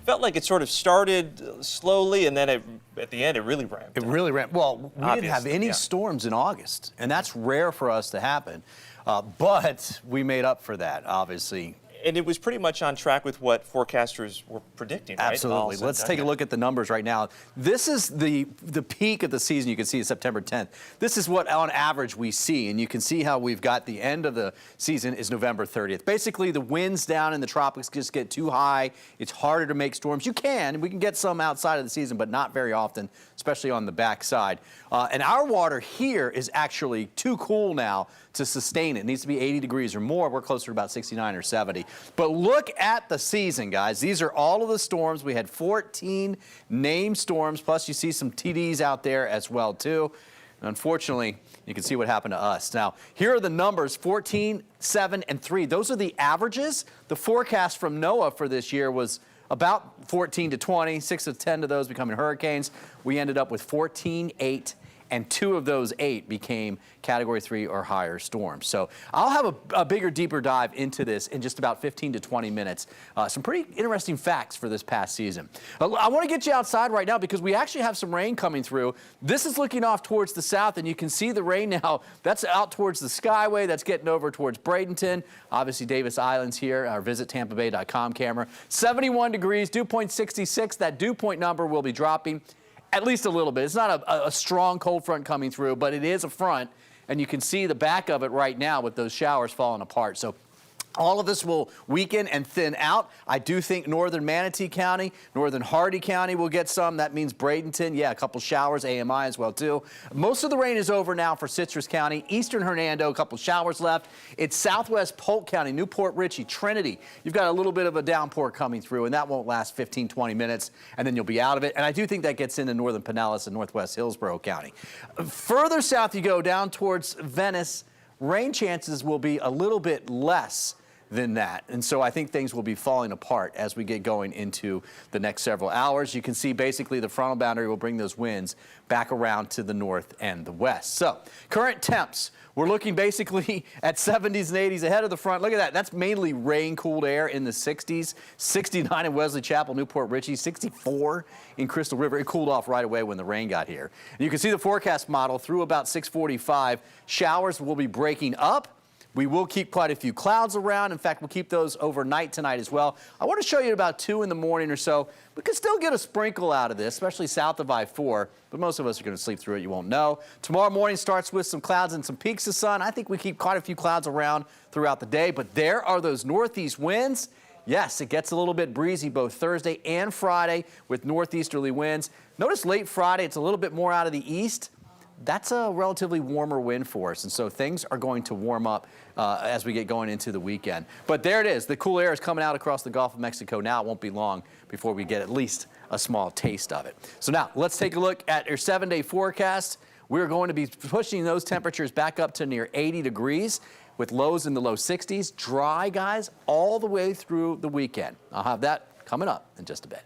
felt like it sort of started slowly, and then at the end it really ramped up. It really ramped. Well, we didn't have any storms in August, and that's rare for us to happen. But we made up for that, obviously. And it was pretty much on track with what forecasters were predicting, right? Absolutely. Let's take a look at the numbers right now. This is the peak of the season. You can see September 10th. This is what on average we see, and you can see how we've got the end of the season is November 30th. Basically, the winds down in the tropics just get too high. It's harder to make storms. We can get some outside of the season, but not very often, especially on the backside. And our water here is actually too cool now to sustain it. It needs to be 80 degrees or more. We're closer to about 69 or 70. But look at the season, guys. These are all of the storms. We had 14 named storms, plus you see some TDs out there as well, too. And unfortunately, you can see what happened to us. Now, here are the numbers, 14, 7, and 3. Those are the averages. The forecast from NOAA for this year was about 14 to 20, 6 to 10 of those becoming hurricanes. We ended up with 14, 8, and 2 of those 8 became Category 3 or higher storms. So I'll have a bigger, deeper dive into this in just about 15 to 20 minutes. Some pretty interesting facts for this past season. I want to get you outside right now because we actually have some rain coming through. This is looking off towards the south, and you can see the rain now. That's out towards the Skyway. That's getting over towards Bradenton. Obviously, Davis Island's here. Our visit TampaBay.com camera. 71 degrees, dew point 66. That dew point number will be dropping at least a little bit. It's not a strong cold front coming through, but it is a front, and you can see the back of it right now with those showers falling apart. So all of this will weaken and thin out. I do think northern Manatee County, northern Hardee County will get some. That means Bradenton, yeah, a couple showers, AMI as well, too. Most of the rain is over now for Citrus County. Eastern Hernando, a couple showers left. It's southwest Polk County, Newport Richey, Trinity. You've got a little bit of a downpour coming through, and that won't last 15, 20 minutes, and then you'll be out of it. And I do think that gets into northern Pinellas and northwest Hillsborough County. Further south you go, down towards Venice, rain chances will be a little bit less than that. And so I think things will be falling apart as we get going into the next several hours. You can see basically the frontal boundary will bring those winds back around to the north and the west. So current temps, we're looking basically at 70s and 80s ahead of the front. Look at that. That's mainly rain-cooled air in the 60s. 69 in Wesley Chapel, Newport Richey, 64 in Crystal River. It cooled off right away when the rain got here. And you can see the forecast model through about 6:45. Showers will be breaking up. We will keep quite a few clouds around. In fact, we'll keep those overnight tonight as well. I want to show you at about 2 in the morning or so. We can still get a sprinkle out of this, especially south of I-4, but most of us are going to sleep through it. You won't know. Tomorrow morning starts with some clouds and some peaks of sun. I think we keep quite a few clouds around throughout the day, but there are those northeast winds. Yes, it gets a little bit breezy both Thursday and Friday with northeasterly winds. Notice late Friday, it's a little bit more out of the east. That's a relatively warmer wind for us, and so things are going to warm up as we get going into the weekend. But there it is. The cool air is coming out across the Gulf of Mexico now. It won't be long before we get at least a small taste of it. So now let's take a look at your 7-day forecast. We're going to be pushing those temperatures back up to near 80 degrees with lows in the low 60s. Dry, guys, all the way through the weekend. I'll have that coming up in just a bit.